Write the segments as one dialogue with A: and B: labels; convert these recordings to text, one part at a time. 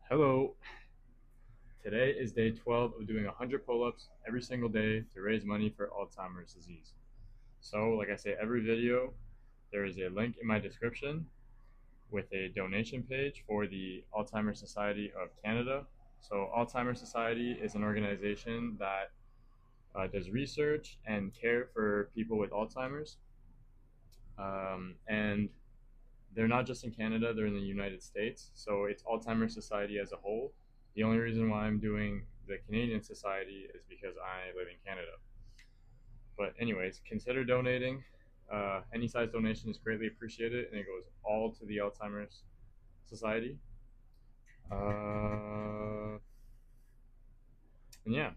A: Hello. Today is day 12 of doing 100 pull-ups every single day to raise money for Alzheimer's disease. So, like I say every video, there is a link in my description with a donation page for the Alzheimer's Society of Canada. So, Alzheimer's Society is an organization that does research and care for people with Alzheimer's. And they're not just in Canada, they're in the United States. So it's Alzheimer's Society as a whole. The only reason why I'm doing the Canadian Society is because I live in Canada. But anyways, consider donating. Any size donation is greatly appreciated, and it goes all to the Alzheimer's Society. And yeah,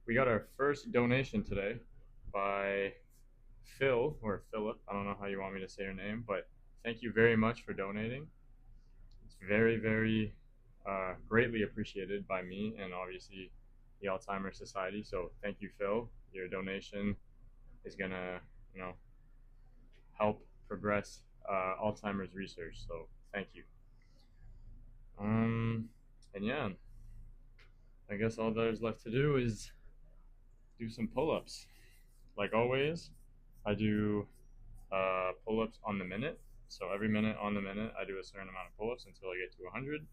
A: we got our first donation today by Phil, or Philip. I don't know how you want me to say your name, but thank you very much for donating. It's very greatly appreciated by me and obviously the Alzheimer's Society. So thank you, Phil. Your donation is gonna, help progress Alzheimer's research. So thank you. Um, and yeah, I guess all there's left to do is do some pull-ups. Like always, I do pull-ups on the minute. So every minute on the minute, I do a certain amount of pull-ups until I get to 100.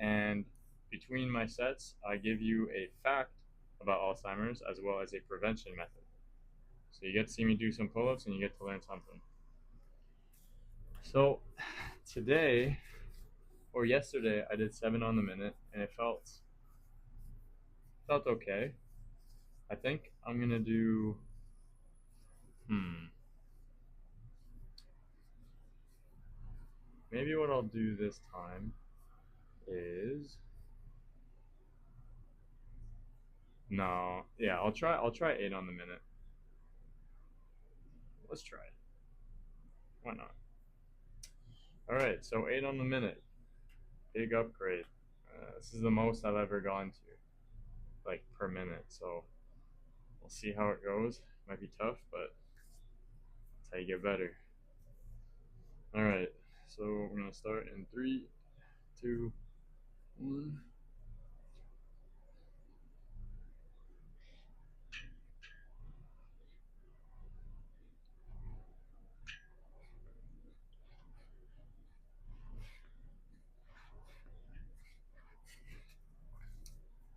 A: And between my sets, I give you a fact about Alzheimer's as well as a prevention method. So you get to see me do some pull-ups and you get to learn something. So today or yesterday, I did 7 on the minute and it felt okay. I think I'm gonna do maybe what I'll do this time is no, yeah, I'll try 8 on the minute. Let's try it. Why not? All right, so 8 on the minute, big upgrade. This is the most I've ever gone to, like per minute. So we'll see how it goes. Might be tough, but that's how you get better. All right, so we're gonna start in 3, 2, 1.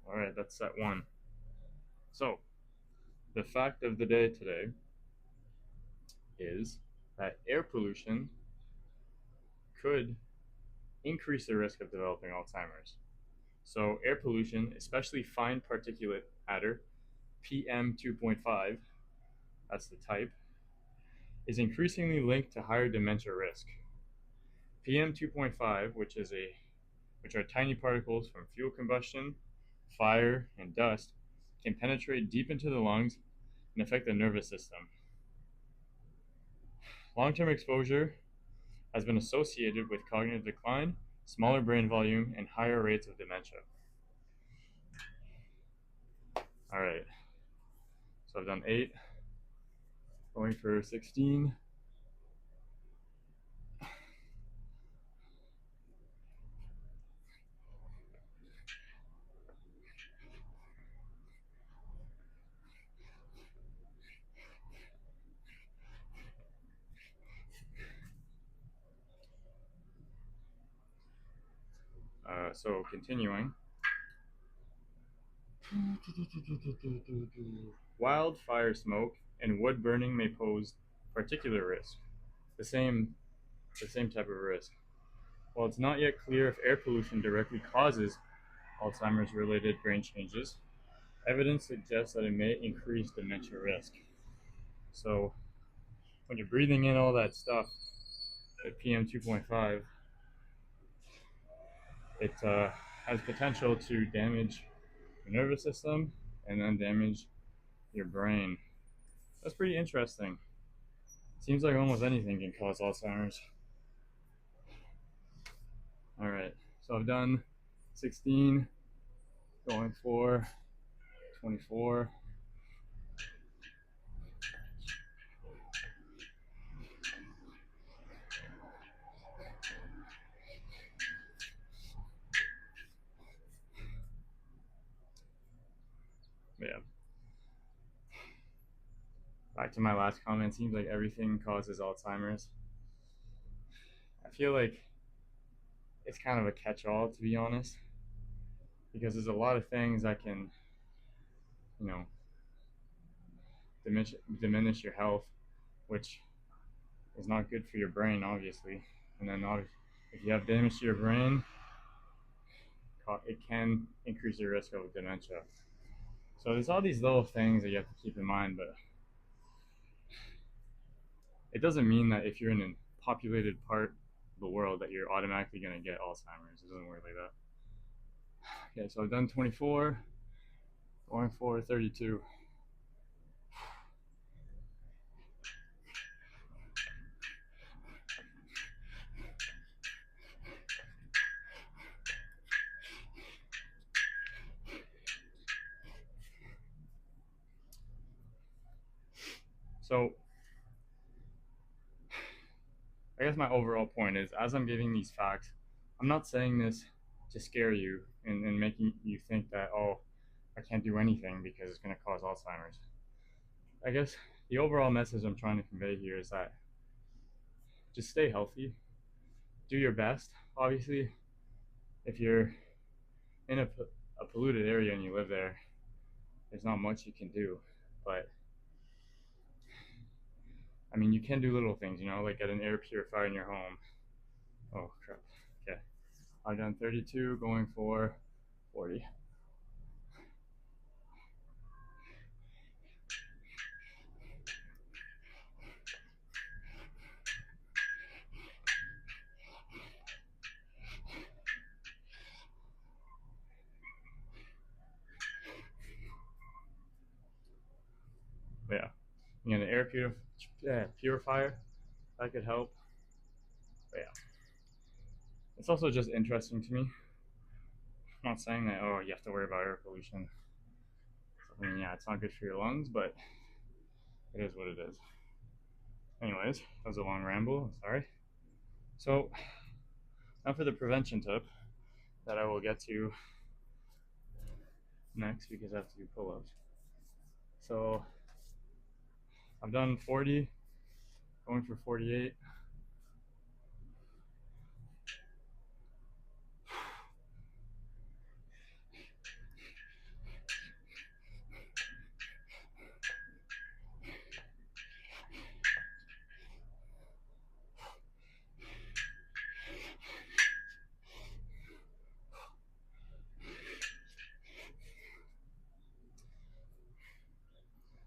A: All right, that's set 1. So the fact of the day today is that air pollution could increase the risk of developing Alzheimer's. So air pollution, especially fine particulate matter, PM 2.5, that's the type, is increasingly linked to higher dementia risk. PM 2.5, which are tiny particles from fuel combustion, fire, and dust, can penetrate deep into the lungs and affect the nervous system. Long-term exposure has been associated with cognitive decline, smaller brain volume, and higher rates of dementia. All right, so I've done 8, going for 16. So continuing. Wildfire smoke and wood burning may pose particular risk, the same type of risk. While it's not yet clear if air pollution directly causes Alzheimer's related brain changes, evidence suggests that it may increase dementia risk. So when you're breathing in all that stuff, at PM 2.5, it has potential to damage the nervous system and then damage your brain. That's pretty interesting. Seems like almost anything can cause Alzheimer's. All right, so I've done 16, going for 24. back to my last comment, seems like everything causes Alzheimer's. I feel like it's kind of a catch-all, to be honest, because there's a lot of things that can, you know, diminish your health, which is not good for your brain, obviously. And then if you have damage to your brain, it can increase your risk of dementia. So there's all these little things that you have to keep in mind, but it doesn't mean that if you're in a populated part of the world that you're automatically going to get Alzheimer's. It doesn't work like that. Okay, so I've done 24, going for 32. So I guess my overall point is, as I'm giving these facts, I'm not saying this to scare you and making you think that, oh, I can't do anything because it's going to cause Alzheimer's. I guess the overall message I'm trying to convey here is that just stay healthy, do your best. Obviously, if you're in a polluted area and you live there, there's not much you can do. But I mean, you can do little things, like get an air purifier in your home. Oh crap. Okay, I've done 32, going for 40. But yeah, you get an air purifier, that could help. But yeah, it's also just interesting to me. I'm not saying that, oh, you have to worry about air pollution. I mean, yeah, it's not good for your lungs, but it is what it is. Anyways, that was a long ramble. Sorry. So now for the prevention tip that I will get to next, because I have to do pull-ups. So I've done 40, going for 48.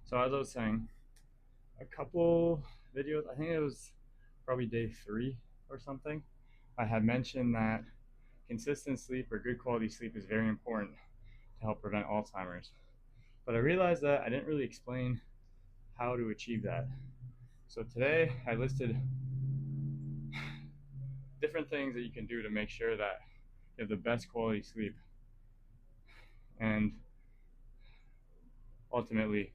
A: So as I was saying, a couple videos, I think it was probably day 3 or something, I had mentioned that consistent sleep or good quality sleep is very important to help prevent Alzheimer's. But I realized that I didn't really explain how to achieve that. So today I listed different things that you can do to make sure that you have the best quality sleep and ultimately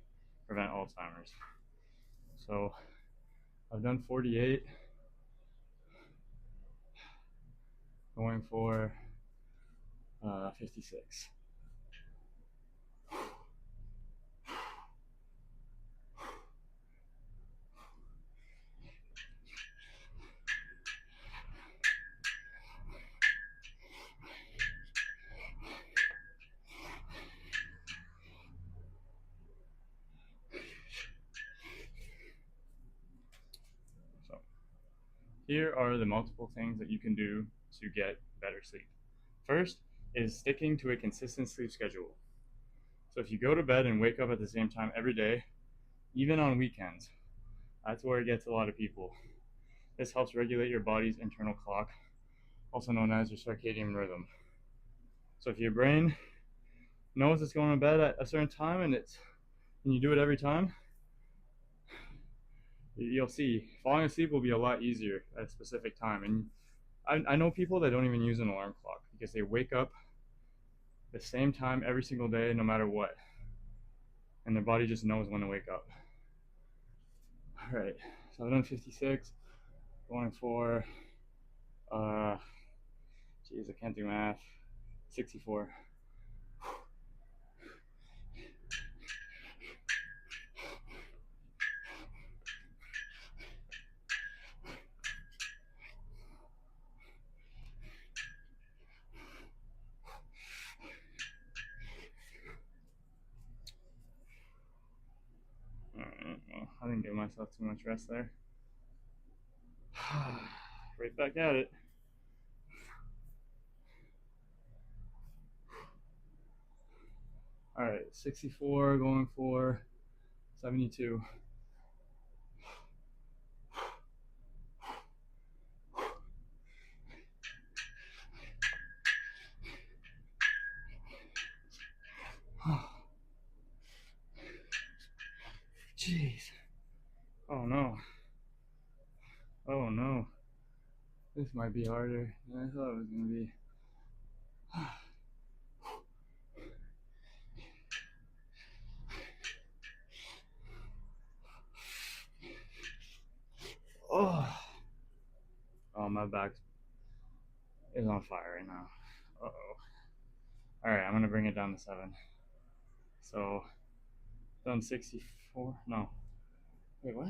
A: prevent Alzheimer's. So I've done 48, going for 56. So here are the multiple things that you can do to get better sleep. First is sticking to a consistent sleep schedule. So if you go to bed and wake up at the same time every day, even on weekends, that's where it gets a lot of people. This helps regulate your body's internal clock, also known as your circadian rhythm. So if your brain knows it's going to bed at a certain time and you do it every time, you'll see falling asleep will be a lot easier at a specific time. And I know people that don't even use an alarm clock because they wake up the same time every single day, no matter what, and their body just knows when to wake up. All right, so I've done 56, going for geez, I can't do math, 64. give myself too much rest there. Right back at it. All right, 64 going for 72. Jeez. Oh no. Oh no. This might be harder than I thought it was going to be. Oh. Oh, my back is on fire right now. Uh-oh. Alright, I'm going to bring it down to 7. So, done 64. No. Wait, what?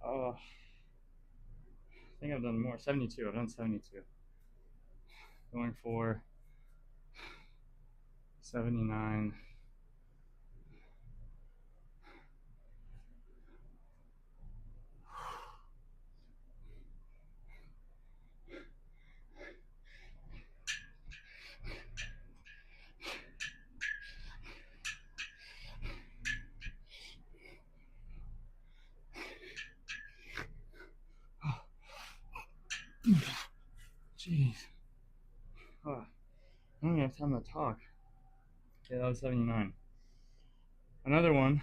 A: Oh. I think I've done more. 72. I've done 72. Going for 79. Jeez. Oh, I don't even have time to talk. Okay, that was 79. Another one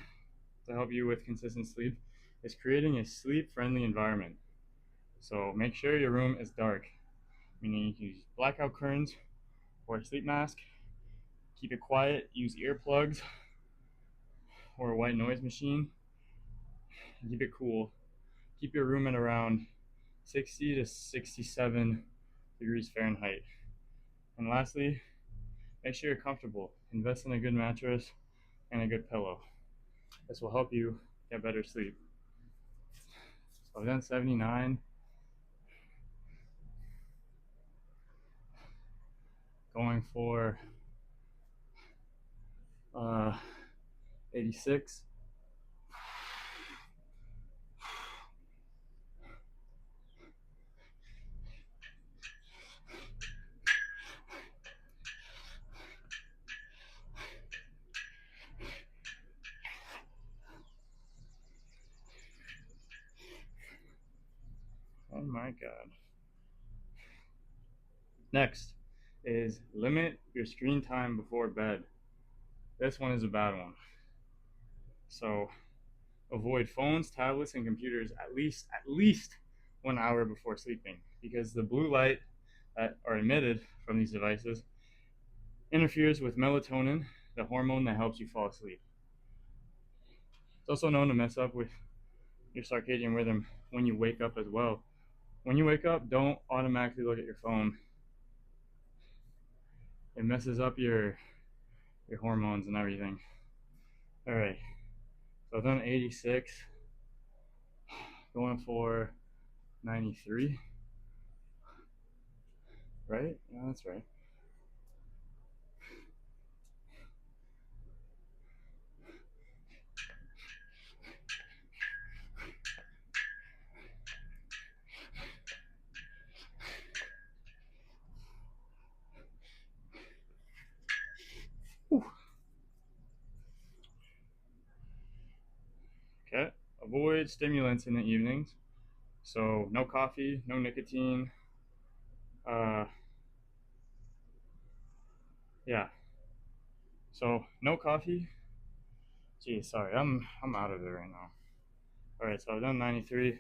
A: to help you with consistent sleep is creating a sleep-friendly environment. So make sure your room is dark, meaning you can use blackout curtains or a sleep mask. Keep it quiet, use earplugs or a white noise machine. Keep it cool. Keep your room at around 60 to 67 degrees Fahrenheit. And lastly, make sure you're comfortable. Invest in a good mattress and a good pillow. This will help you get better sleep. So I've done 79. Going for 86. Oh my god. Next is limit your screen time before bed. This one is a bad one. So avoid phones, tablets, and computers at least 1 hour before sleeping, because the blue light that are emitted from these devices interferes with melatonin, the hormone that helps you fall asleep. It's also known to mess up with your circadian rhythm when you wake up as well. When you wake up, don't automatically look at your phone. It messes up your hormones and everything. All right, so I've done 86. Going for 93. Right? Yeah, that's right. Whew. Okay. Avoid stimulants in the evenings. So no coffee, no nicotine. Uh, yeah. So no coffee. Geez, sorry, I'm out of it right now. All right, so I've done 93.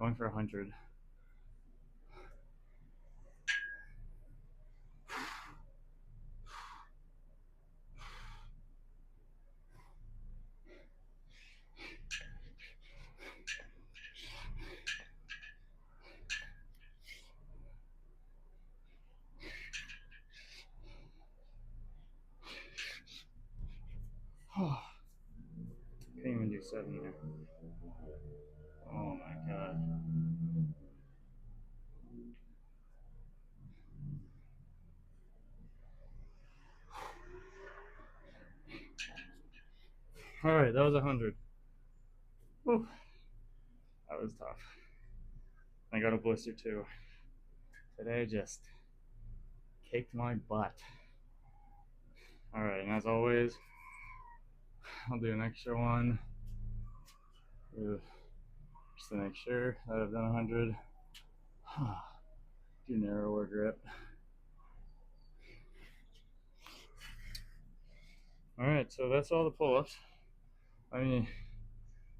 A: Going for 100. Can't even do 7 here. Oh my god. All right, that was 100. Whew, that was tough. I got a blister too. Today just kicked my butt. All right, and as always, I'll do an extra one just to make sure that I've done 100. Do narrower grip. All right, so that's all the pull-ups. Let me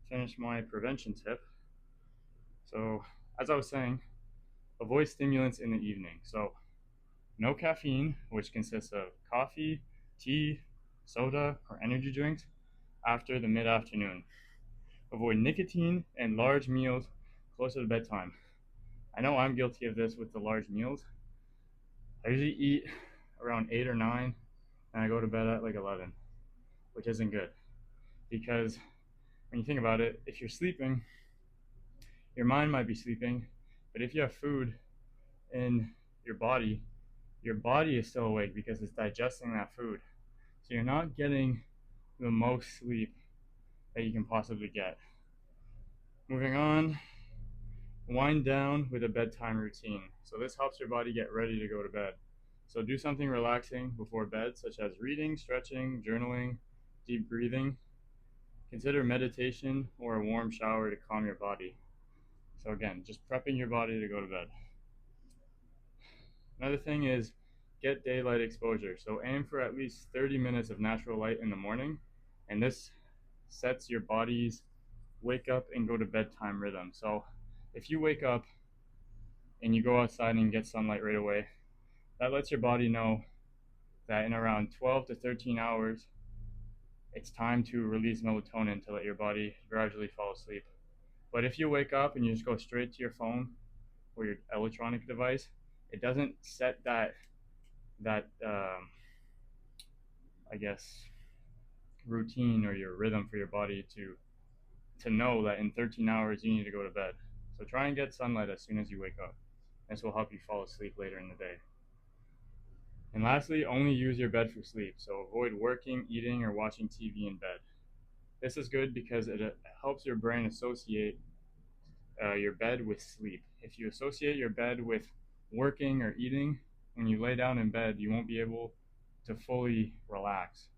A: finish my prevention tip. So, as I was saying, avoid stimulants in the evening. So, no caffeine, which consists of coffee, tea, soda, or energy drinks after the mid-afternoon. Avoid nicotine and large meals closer to bedtime. I know I'm guilty of this with the large meals. I usually eat around 8 or 9, and I go to bed at like 11, which isn't good. Because when you think about it, if you're sleeping, your mind might be sleeping, but if you have food in your body is still awake because it's digesting that food. So you're not getting the most sleep that you can possibly get. Moving on, wind down with a bedtime routine. So this helps your body get ready to go to bed. So do something relaxing before bed, such as reading, stretching, journaling, deep breathing. Consider meditation or a warm shower to calm your body. So again, just prepping your body to go to bed. Another thing is get daylight exposure. So aim for at least 30 minutes of natural light in the morning, and this sets your body's wake up and go to bedtime rhythm. So if you wake up and you go outside and get sunlight right away, that lets your body know that in around 12 to 13 hours, it's time to release melatonin to let your body gradually fall asleep. But if you wake up and you just go straight to your phone or your electronic device, it doesn't set that I guess routine or your rhythm for your body to know that in 13 hours you need to go to bed. So try and get sunlight as soon as you wake up. This will help you fall asleep later in the day. And lastly, only use your bed for sleep. So avoid working, eating, or watching TV in bed. This is good because it helps your brain associate your bed with sleep. If you associate your bed with working or eating, when you lay down in bed, you won't be able to fully relax.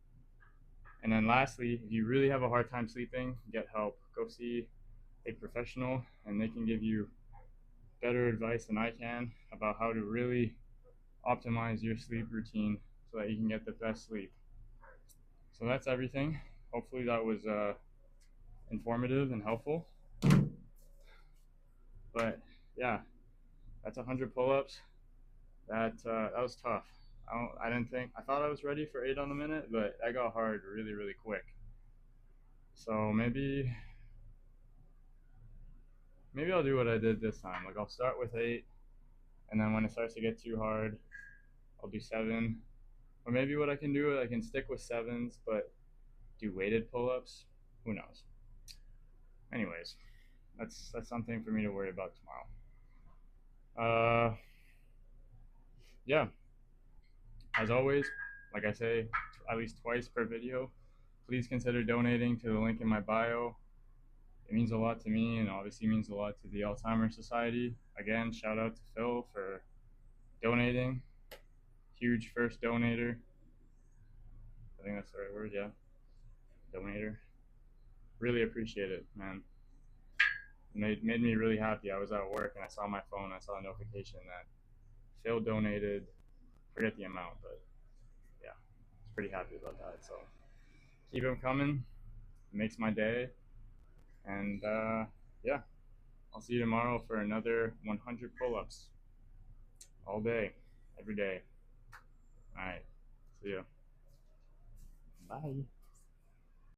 A: And then lastly, if you really have a hard time sleeping, get help. Go see a professional, and they can give you better advice than I can about how to really optimize your sleep routine so that you can get the best sleep. So that's everything. Hopefully that was informative and helpful. But yeah, that's 100 pull-ups. That was tough. I didn't think. I thought I was ready for 8 on the minute, but that got hard really, really quick. So maybe I'll do what I did this time. Like I'll start with 8, and then when it starts to get too hard, I'll do 7. Or maybe what I can do, I can stick with 7s, but do weighted pull-ups. Who knows? Anyways, that's something for me to worry about tomorrow. Yeah. As always, like I say, at least twice per video, please consider donating to the link in my bio. It means a lot to me, and obviously means a lot to the Alzheimer's Society. Again, shout out to Phil for donating. Huge first donator. I think that's the right word, yeah. Donator. Really appreciate it, man. It made me really happy. I was at work and I saw my phone. I saw a notification that Phil donated. Forget the amount, but yeah, I was pretty happy about that. So keep them coming. It makes my day. And yeah, I'll see you tomorrow for another 100 pull-ups. All day, every day. All right, see you. Bye.